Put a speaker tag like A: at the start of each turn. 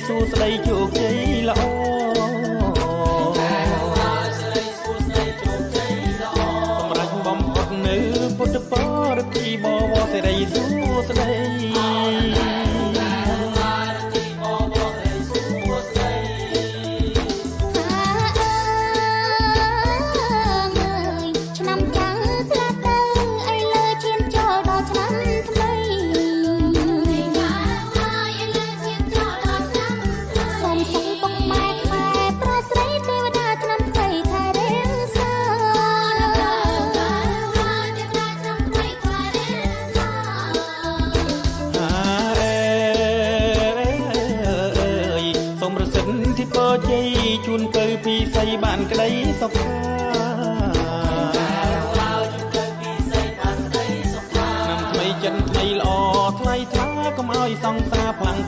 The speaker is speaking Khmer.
A: សួស្ដីជោគជ័យល្អសម្រាប់បំផុតនៅពុទ្ធបរិទ្ធិបវរសេរីសួស្ដីជ័យជូនទៅពីស័យបានក្តីសុខាnămថ្មីចិនថ្មីល្អថ្លៃថ្លាកុំឲ្យសង្សារផ្លាំង